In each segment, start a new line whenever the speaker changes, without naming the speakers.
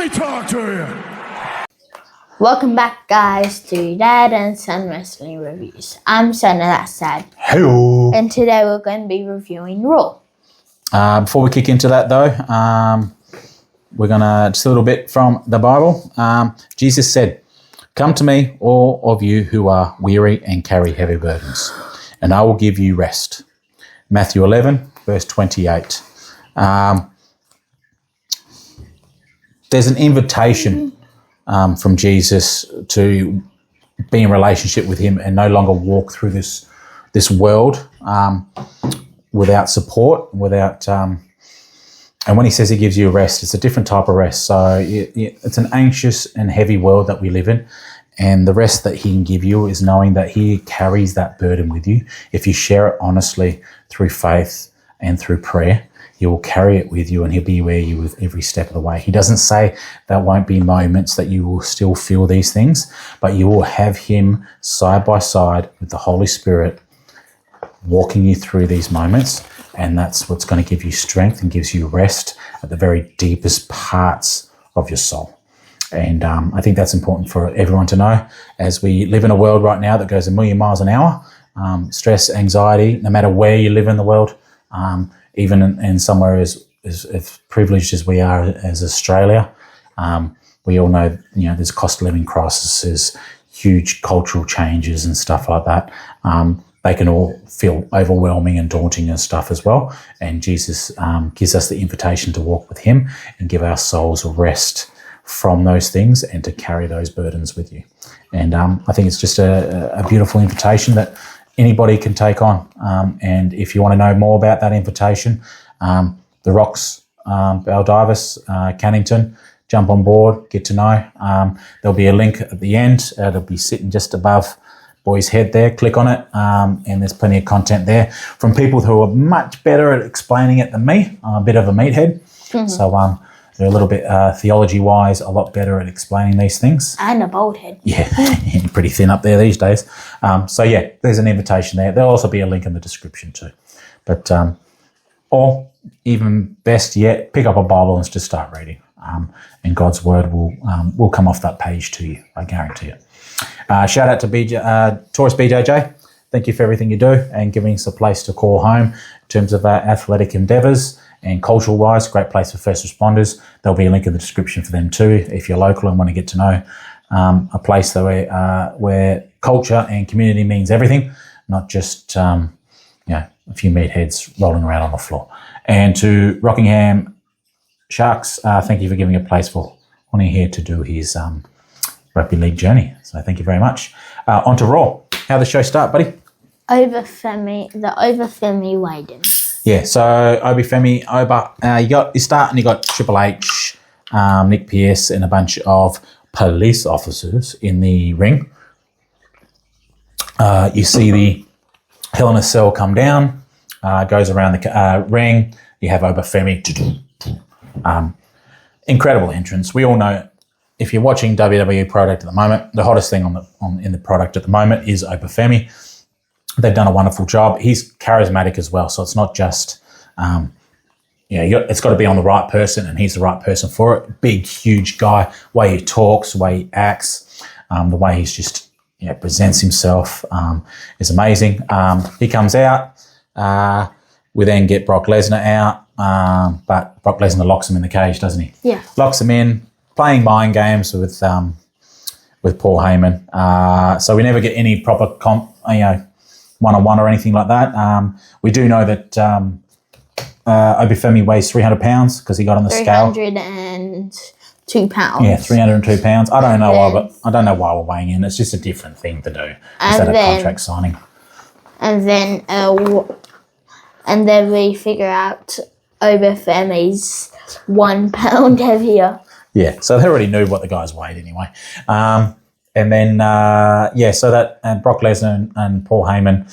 me talk to you.
Welcome back, guys, to Dad and Son Wrestling Reviews. I'm Son of That Sad.
Hello.
And today we're going to be reviewing Raw.
Before we kick into that, though, we're going to just a little bit from the Bible. Jesus said, "Come to me, all of you who are weary and carry heavy burdens, and I will give you rest." Matthew 11, verse 28. There's an invitation from Jesus to be in relationship with him and no longer walk through this world without support, without... and when he says he gives you a rest, it's a different type of rest. So it's an anxious and heavy world that we live in. And the rest that he can give you is knowing that he carries that burden with you. If you share it honestly through faith and through prayer, he will carry it with you and he'll be with you with every step of the way. He doesn't say there won't be moments that you will still feel these things, but you will have him side by side with the Holy Spirit walking you through these moments. And that's what's going to give you strength and gives you rest at the very deepest parts of your soul. And I think that's important for everyone to know as we live in a world right now that goes a million miles an hour. Stress, anxiety, no matter where you live in the world, even in somewhere as privileged as we are as Australia, we all know, there's cost of living crises, huge cultural changes and stuff like that. They can all feel overwhelming and daunting and stuff as well. And Jesus gives us the invitation to walk with him and give our souls a rest from those things and to carry those burdens with you. And I think it's just a beautiful invitation that anybody can take on. And if you want to know more about that invitation, the Rocks, Baldivis, Cannington, jump on board, get to know. There'll be a link at the end. It'll be sitting just above Boy's head there. Click on it, and there's plenty of content there from people who are much better at explaining it than me. I'm a bit of a meathead. Mm-hmm. So they're a little bit theology-wise a lot better at explaining these things.
And a bald head.
Yeah, pretty thin up there these days. So yeah, there's an invitation there. There'll also be a link in the description too. But or even best yet, pick up a Bible and just start reading. And God's word will come off that page to you. I guarantee it. Shout out to Taurus BJJ. Thank you for everything you do and giving us a place to call home in terms of our athletic endeavours. And cultural-wise, great place for first responders. There'll be a link in the description for them too, if you're local and want to get to know a place where culture and community means everything, not just a few meatheads rolling around on the floor. And to Rockingham Sharks, thank you for giving a place for Honey here to do his rugby league journey. So thank you very much. On to Raw. How'd the show start, buddy?
Over Femi weighed-in.
Yeah, so Femi, you start and you got Triple H, Nick Pierce, and a bunch of police officers in the ring. You see the Hell in a Cell come down, goes around the ring. You have Femi. Incredible entrance. We all know if you're watching WWE product at the moment, the hottest thing in the product at the moment is Femi. They've done a wonderful job. He's charismatic as well, so it's not just, it's got to be on the right person, and he's the right person for it. Big, huge guy, way he talks, way he acts, the way he's just presents himself is amazing. He comes out. We then get Brock Lesnar out, but Brock Lesnar locks him in the cage, doesn't he?
Yeah. Locks
him in, playing mind games with Paul Heyman. So we never get any proper one-on-one or anything like that. We do know that Femi weighs 300 pounds because he got on the scale.
302 pounds.
Yeah, 302 pounds. I don't know why we're weighing in. It's just a different thing to do instead of contract signing.
And then we figure out Femi's 1 pound heavier.
Yeah, so they already knew what the guys weighed anyway. And then, so that and Brock Lesnar and Paul Heyman,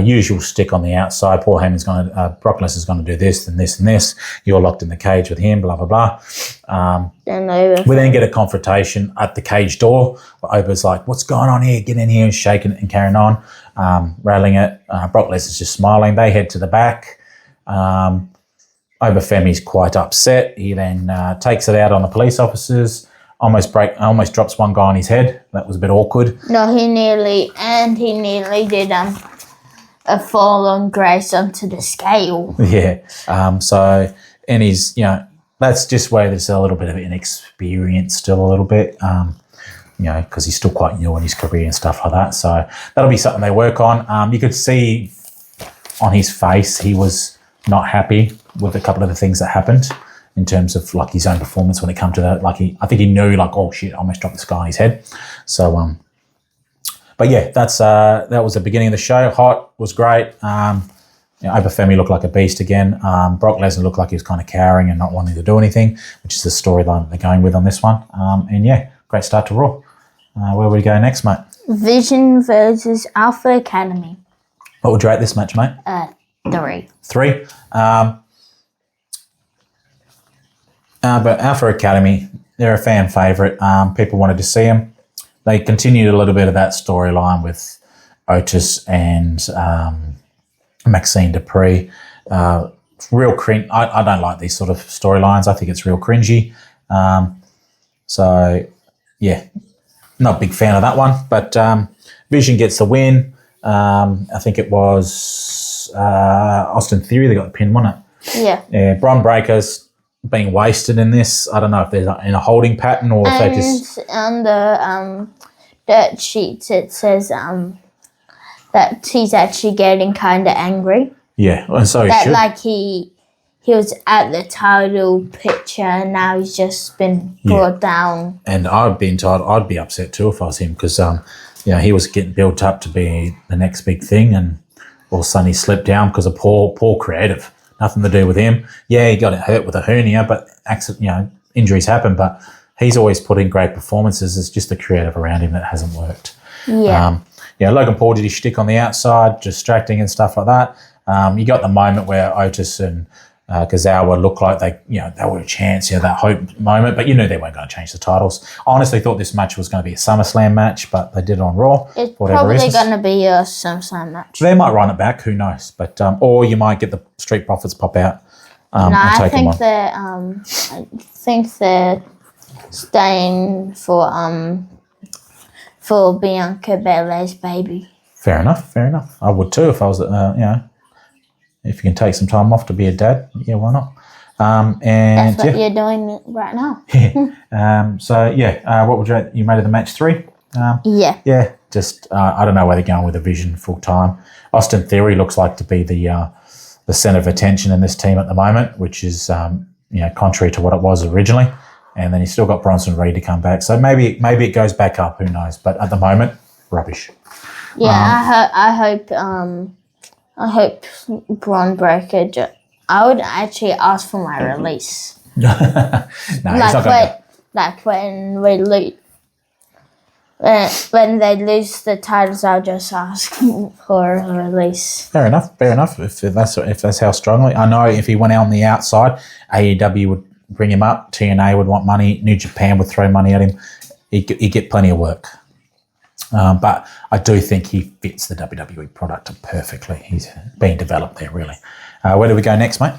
usual stick on the outside. Paul Heyman's Brock Lesnar's going to do this and this and this. You're locked in the cage with him, blah, blah, blah. We then get a confrontation at the cage door. Ober's like, what's going on here? Get in here, and shaking it and carrying on, rattling it. Brock Lesnar's just smiling. They head to the back. Obafemi's quite upset. He then takes it out on the police officers. Almost drops one guy on his head. That was a bit awkward.
No, he nearly did a fall on Grace onto the scale.
Yeah. And he's, that's just where there's a little bit of inexperience still a little bit, because he's still quite new in his career and stuff like that. So that'll be something they work on. You could see on his face he was not happy with a couple of the things that happened in terms of like his own performance when it come to that. Like I think he knew like, oh shit, I almost dropped this guy on his head. So, but yeah, that was the beginning of the show. Hot was great. Obafemi looked like a beast again. Brock Lesnar looked like he was kind of cowering and not wanting to do anything, which is the storyline they're going with on this one. And yeah, great start to Raw. Where we go next, mate?
Vision versus Alpha Academy.
What would you rate this match, mate?
3.
3. But Alpha Academy, they're a fan favourite. People wanted to see them. They continued a little bit of that storyline with Otis and Maxine Dupree. Real cringe. I don't like these sort of storylines. I think it's real cringy. So, yeah, not a big fan of that one. But Vision gets the win. I think it was Austin Theory. They got the pin, wasn't it?
Yeah.
Bron Breaker's being wasted in this. I don't know if they're in a holding pattern or if they just...
on the dirt sheets it says that he's actually getting kind of angry.
Yeah, and so
that
should.
Like he was at the title picture and now he's just been brought down. And
I'd be upset too if I was him because he was getting built up to be the next big thing and all of a sudden he slipped down because of poor creative. Nothing to do with him. Yeah, he got hurt with a hernia, but injuries happen. But he's always put in great performances. It's just the creative around him that hasn't worked.
Yeah.
Logan Paul did his shtick on the outside, distracting and stuff like that. You got the moment where Otis and Gazawa looked like they were a chance, that hope moment, but you knew they weren't going to change the titles. I honestly thought this match was going to be a SummerSlam match, but they did it on Raw.
It's probably going to be a SummerSlam match.
They might run it back, who knows? But or you might get the Street Profits pop out and take them on.
I think they're staying for Bianca Belair's baby.
Fair enough. I would too if I was, if you can take some time off to be a dad, yeah, why not?
That's what you're doing right now.
What would you made of the match 3?
Yeah.
Yeah, just I don't know where they're going with the Vision full time. Austin Theory looks like to be the centre of attention in this team at the moment, which is contrary to what it was originally. And then he's still got Bronson Reed to come back, so maybe it goes back up. Who knows? But at the moment, rubbish.
Yeah, I hope Braun Breaker. I would actually ask for my release.
No, he's not going to.
Like when we lose, when they lose the titles, I'll just ask for a release.
Fair enough. If that's how strongly, I know if he went out on the outside, AEW would bring him up. TNA would want money. New Japan would throw money at him. He'd get plenty of work. But I do think he fits the WWE product perfectly. He's being developed there, really. Where do we go next, mate?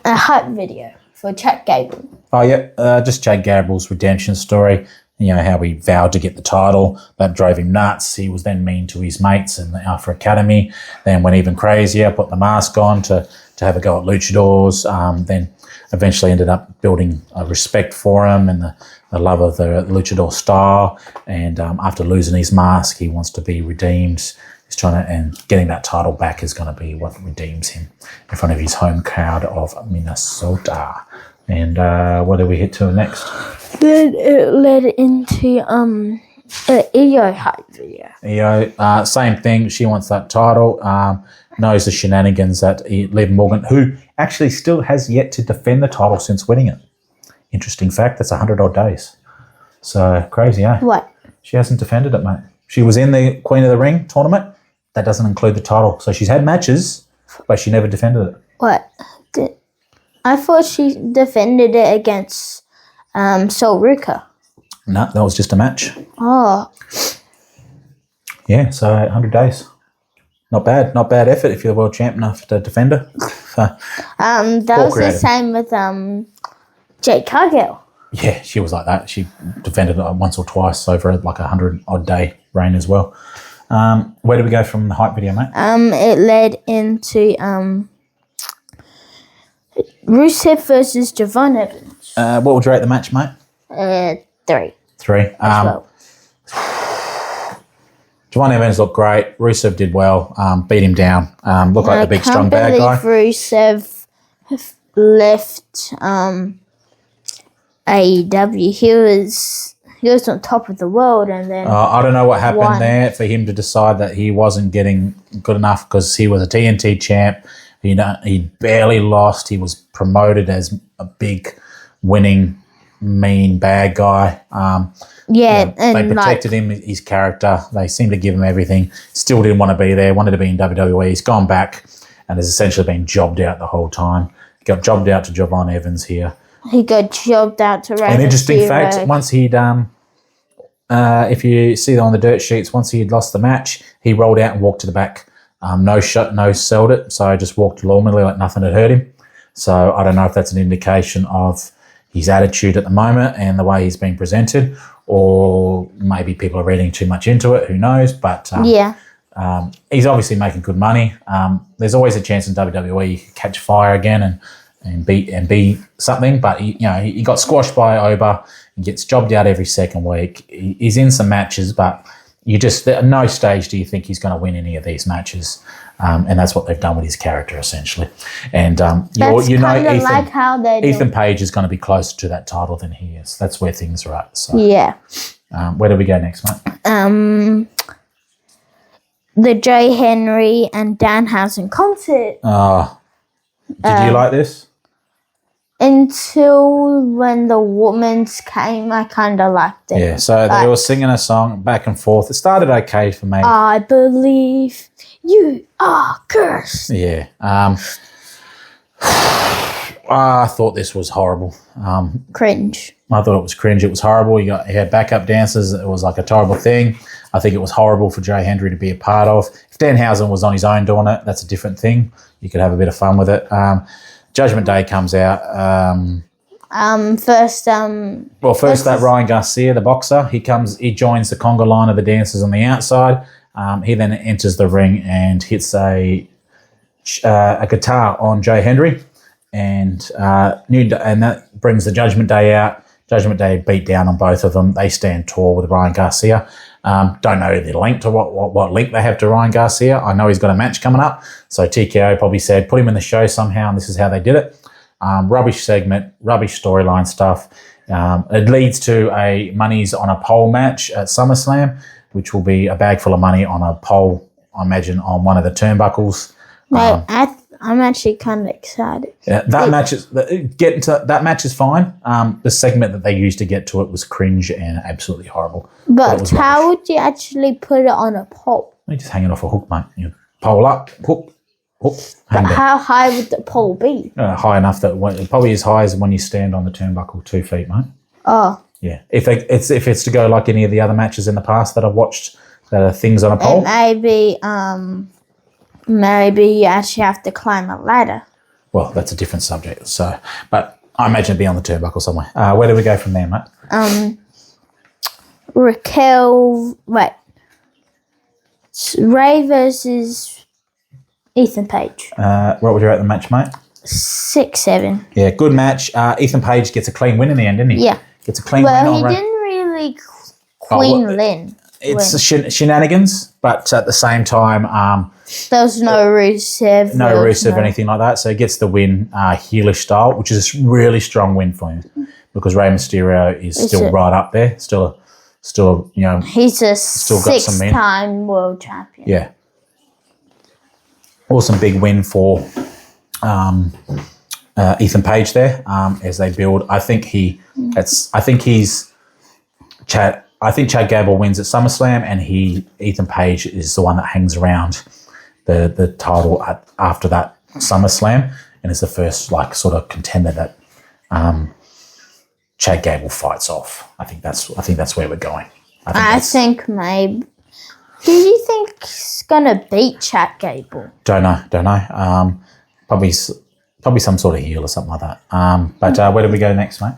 A hype video for Chad Gable.
Oh, yeah. Just Chad Gable's redemption story. How he vowed to get the title. That drove him nuts. He was then mean to his mates in the Alpha Academy. Then went even crazier, put the mask on to have a go at luchadors. Then eventually ended up building a respect for him and the love of the luchador style. And after losing his mask, he wants to be redeemed. He's and getting that title back is going to be what redeems him in front of his home crowd of Minnesota. And what do we hit to next?
Then it led into an Io hype video.
Io, same thing. She wants that title. Knows the shenanigans that Liv Morgan, who actually still has yet to defend the title since winning it. Interesting fact, that's 100 odd days. So crazy, eh?
What? She
hasn't defended it, mate. She was in the Queen of the Ring tournament. That doesn't include the title. So she's had matches, but she never defended it.
What? I thought she defended it against Sol Ruka.
No, that was just a match.
Oh.
Yeah, so 100 days. Not bad effort if you're the world champ enough to defend her.
That was the same with Jade Cargill.
Yeah, she was like that. She defended it once or twice over like 100-odd day reign as well. Where do we go from the hype video, mate?
It led into Rusev versus Javon Evans.
What would you rate the match, mate?
3.
3. Javon Evans looked great. Rusev did well. Beat him down. Looked like the big, strong, bad guy.
Rusev left AEW. He was on top of the world, and then
I don't know what happened there for him to decide that he wasn't getting good enough because he was a TNT champ. He barely lost. He was promoted as a big, winning, mean, bad guy.
and
they protected him, his character. They seemed to give him everything. Still didn't want to be there. Wanted to be in WWE. He's gone back and has essentially been jobbed out the whole time. Got jobbed out to Javon Evans here.
He got jobbed out to Rey
An interesting
Mysterio.
fact: once he'd, if you see on the dirt sheets, once he had lost the match, he rolled out and walked to the back. No sold it, so I just walked normally like nothing had hurt him. So I don't know if that's an indication of his attitude at the moment and the way he's being presented, or maybe people are reading too much into it. Who knows? But he's obviously making good money. There's always a chance in WWE you could catch fire again and be something. But he got squashed by Oba and gets jobbed out every second week. He's in some matches, but at no stage do you think he's going to win any of these matches. And that's what they've done with his character, essentially. And Ethan Paige is going to be closer to that title than he is. That's where things are at. So, where do we go next, mate?
The Jay Henry and Danhausen concert.
Did you like this?
Until when the women's came, I kind of liked it.
Yeah, so they were singing a song back and forth. It started okay for me.
I believe you are cursed.
Yeah. I thought this was horrible.
Cringe.
I thought it was cringe. It was horrible. You had backup dancers. It was like a terrible thing. I think it was horrible for Jay Henry to be a part of. If Danhausen was on his own doing it, that's a different thing. You could have a bit of fun with it. Judgment Day comes out. First that Ryan Garcia, the boxer, he joins the conga line of the dancers on the outside. He then enters the ring and hits a guitar on Jay Henry, and that brings the Judgment Day out. Judgment Day beat down on both of them. They stand tall with Ryan Garcia. Don't know the link to what link they have to Ryan Garcia. I know he's got a match coming up, so TKO probably said put him in the show somehow, and this is how they did it. Rubbish segment, rubbish storyline stuff. It leads to a Money's on a Pole match at SummerSlam, which will be a bag full of money on a pole, I imagine, on one of the turnbuckles.
I'm actually kind of excited.
Yeah, that match is fine. The segment that they used to get to it was cringe and absolutely horrible.
But how would you actually put it on a pole?
You just hang it off a hook, mate. You pole up, hook.
But how high would the pole be?
High enough that probably as high as when you stand on the turnbuckle, 2 feet, mate.
Oh.
Yeah. If it's to go like any of the other matches in the past that I've watched that are things on a pole.
Maybe you actually have to climb a ladder.
Well, that's a different subject. So, but I imagine it'd be on the turnbuckle somewhere. Where do we go from there, mate?
Raquel. Wait. Ray versus Ethan Paige.
What would you rate the match, mate?
6-7.
Yeah, good match. Ethan Paige gets a clean win in the end, didn't he?
Yeah.
Gets a clean win.
Well, he didn't really win.
It's shenanigans, but at the same time,
there was no Rusev.
No Rusev or anything like that. So he gets the win, heelish style, which is a really strong win for him because Rey Mysterio is still right up there. Still,
he's a 6-time world champion.
Yeah. Awesome big win for Ethan Paige there as they build. I think Chad Gable wins at SummerSlam, and Ethan Paige is the one that hangs around the title after that SummerSlam, and is the first sort of contender that Chad Gable fights off. I think that's where we're going. I think maybe
Who do you think's gonna beat Chad Gable?
Don't know. Probably some sort of heel or something like that. But where do we go next, mate?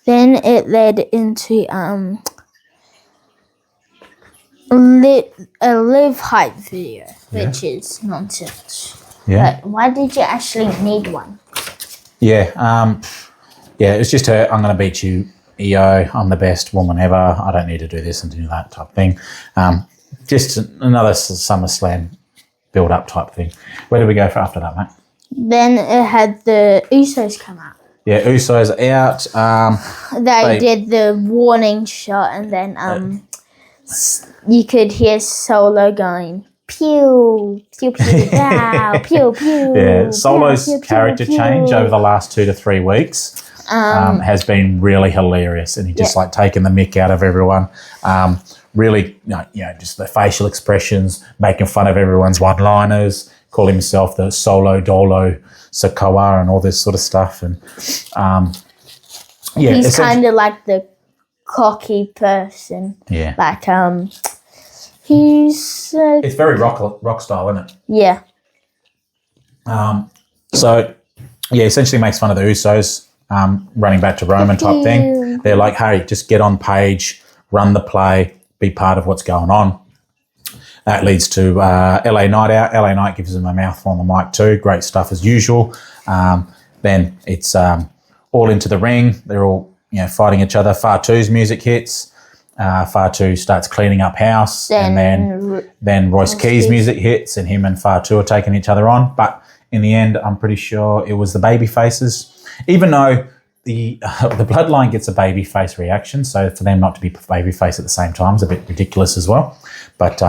Then it led into a live hype video, which is nonsense.
Yeah.
But why did you actually need one?
Yeah. It was just her, I'm going to beat you, EO, I'm the best woman ever, I don't need to do this and do that type thing. Just another SummerSlam build-up type thing. Where do we go for after that, mate?
Then it had the Usos come out.
Yeah, Usos out.
They did the warning shot, and then you could hear Solo going, pew, pew, pew, pow, pew, pew.
Yeah, Solo's
pew, pew,
character
pew.
change over the last 2 to 3 weeks has been really hilarious, and he just like taking the mick out of everyone. Really, just the facial expressions, making fun of everyone's one-liners, calling himself the Solo Dolo Sokoa and all this sort of stuff. And
he's kind of like the cocky person.
Yeah,
like he's.
It's very rock style, isn't it?
Yeah.
So essentially makes fun of the Usos, running back to Roman type thing. They're like, hey, just get on Paige, run the play, be part of what's going on. That leads to LA Night out. LA Night gives them a mouthful on the mic too. Great stuff as usual. Then it's all into the ring. They're all fighting each other. Fatu's music hits. Fatu starts cleaning up house, and then Royce Key's music hits, and him and Fatu are taking each other on. But in the end, I'm pretty sure it was the baby faces, even though the Bloodline gets a baby face reaction. So for them not to be baby face at the same time is a bit ridiculous as well. But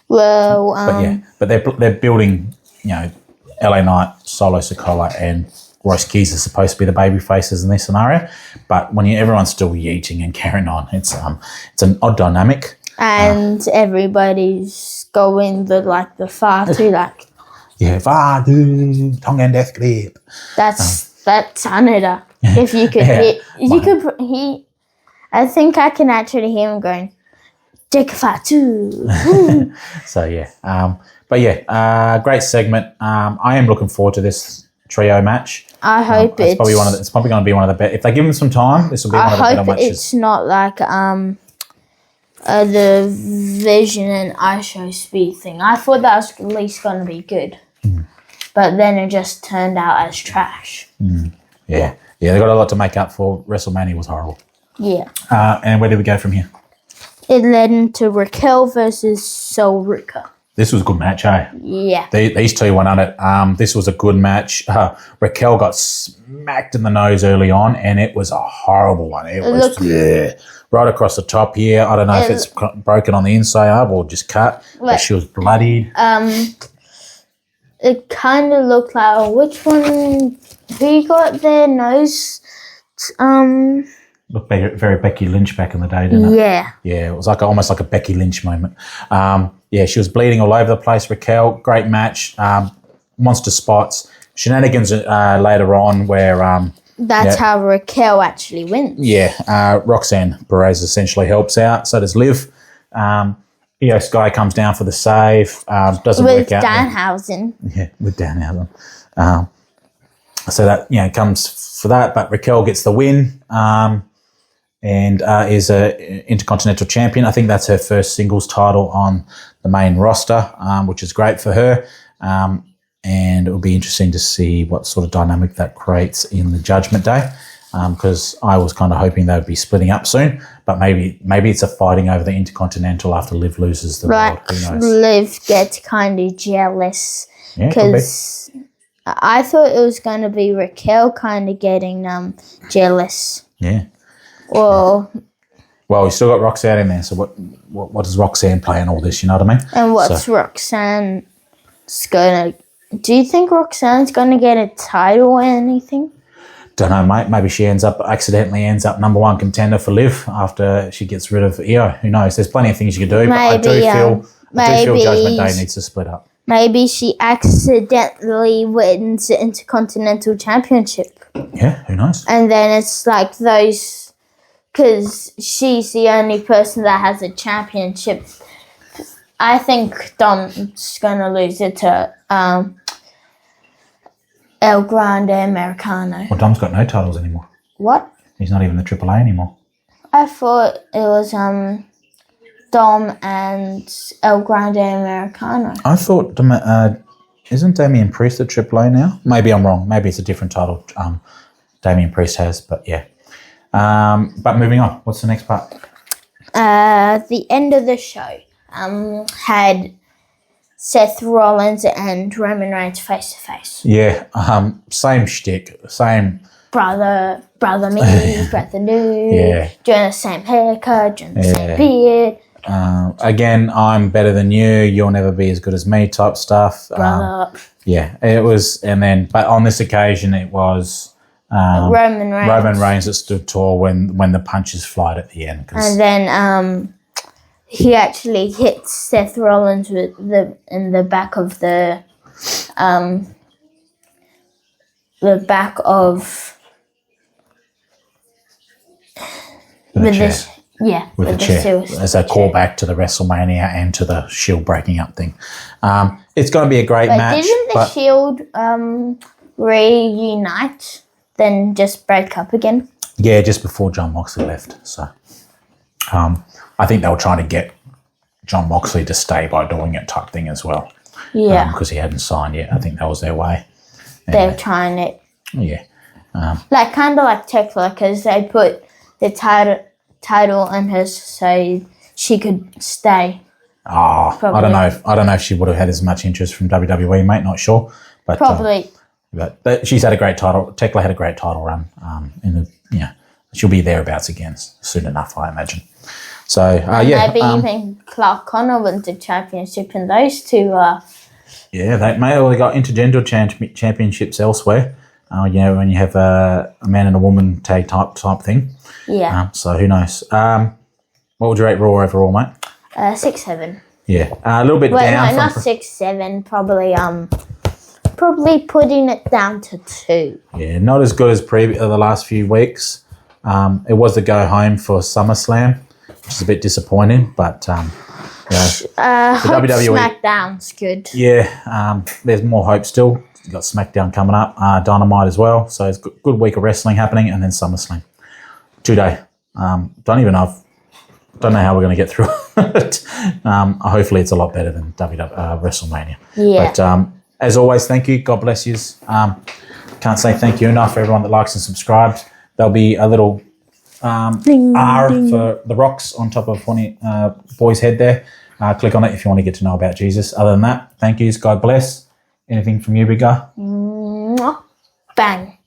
but they're building, LA Knight, Solo Sikoa, and Royce Keys are supposed to be the baby faces in this scenario. But when everyone's still yeeting and carrying on, it's an odd dynamic.
And everybody's going the Fatu like.
Yeah, Fatu, tongue and death clip.
That's Canada. If you could hear, I think I can actually hear him going, Jake Fatu.
So great segment. I am looking forward to this trio match.
I hope
it's probably going to be one of the best. If they give them some time, this will be one of the better matches.
I hope it's not like the Vision and ISHO Speed thing. I thought that was at least going to be good, but then it just turned out as trash.
Yeah, they got a lot to make up for. WrestleMania was horrible.
Yeah.
And where did we go from here?
It led into Raquel versus Soul Ruka.
This was a good match, eh?
Yeah.
These two went on it. This was a good match. Raquel got smacked in the nose early on, and it was a horrible one. It was right across the top here. I don't know if it's broken on the inside or just cut, but she was bloodied.
It kind of looked like, which one, who got their nose?
Looked very Becky Lynch back in the day, didn't it?
Yeah.
Yeah, it was almost like a Becky Lynch moment. She was bleeding all over the place. Raquel, great match. Monster spots. Shenanigans later on where...
That's how Raquel actually wins.
Yeah, Roxanne Perez essentially helps out. So does Liv. Io Sky comes down for the save. Doesn't work out.
With Danhausen.
Yeah, with Danhausen. So that, comes for that. But Raquel gets the win. And is a Intercontinental Champion. I think that's her first singles title on the main roster, which is great for her. And it will be interesting to see what sort of dynamic that creates in the Judgment Day, because I was kind of hoping they would be splitting up soon. But maybe it's a fighting over the Intercontinental after Liv loses the world. Who knows?
Liv gets kind of jealous because I thought it was going to be Raquel kind of getting jealous.
Yeah.
Well,
you still got Roxanne in there. So what does Roxanne play in all this? You know what I mean?
And what's Roxanne's gonna? Do you think Roxanne's gonna get a title or anything?
Don't know, mate. Maybe she accidentally ends up number one contender for Liv after she gets rid of Io. Who knows? There's plenty of things you can do. But I do feel Judgment Day needs to split up.
Maybe she accidentally wins the Intercontinental Championship.
Yeah, who knows?
And then it's like those. Because she's the only person that has a championship. I think Dom's gonna lose it to El Grande Americano.
Well, Dom's got no titles anymore.
What?
He's not even the AAA anymore.
I thought it was Dom and El Grande Americano.
I thought, isn't Damian Priest the AAA now? Maybe I'm wrong. Maybe it's a different title Damian Priest has, but yeah. But moving on, what's the next part?
The end of the show had Seth Rollins and Roman Reigns face to face.
Yeah, same shtick, same.
Brother me, brother dude.
Yeah.
Doing the same haircut, doing the same beard.
Again, I'm better than you. You'll never be as good as me. Type stuff.
Brother.
Yeah, it was, but on this occasion, it was
Roman Reigns.
Roman Reigns that stood tall when the punches flied at the end.
And then he actually hit Seth Rollins in the back of the back of
with the chair.
With the chair.
As a callback to the WrestleMania and to the Shield breaking up thing. It's going to be a great match.
Didn't the Shield reunite, then just break up again?
Yeah, just before John Moxley left. So I think they were trying to get John Moxley to stay by doing it type thing as well.
Yeah.
Because he hadn't signed yet. I think that was their way.
They're trying it.
Yeah.
Kind of like Tekla, because they put the title on her so she could stay.
I don't know. I don't know if she would have had as much interest from WWE, mate. Not sure, but
probably.
But she's had a great title. Tekla had a great title run. She'll be thereabouts again soon enough, I imagine. So
maybe even Clark Connor wins the championship, and those two.
They may have got intergender championships elsewhere. When you have a man and a woman tag type thing.
Yeah.
So who knows? What would you rate Raw overall, mate?
6-7.
Yeah, a little bit down.
No, not 6-7. Probably putting it down to 2.
Yeah, not as good as the last few weeks. It was the go home for SummerSlam, which is a bit disappointing, but
hope SmackDown's good.
Yeah, there's more hope still. You've got SmackDown coming up, Dynamite as well. So it's a good week of wrestling happening, and then SummerSlam. 2 day. Don't know how we're going to get through it. Hopefully it's a lot better than WrestleMania.
Yeah.
But as always, thank you. God bless you. Can't say thank you enough for everyone that likes and subscribes. There'll be a little R for the rocks on top of boy's head there. Click on it if you want to get to know about Jesus. Other than that, thank yous. God bless. Anything from you, big guy?
Bang.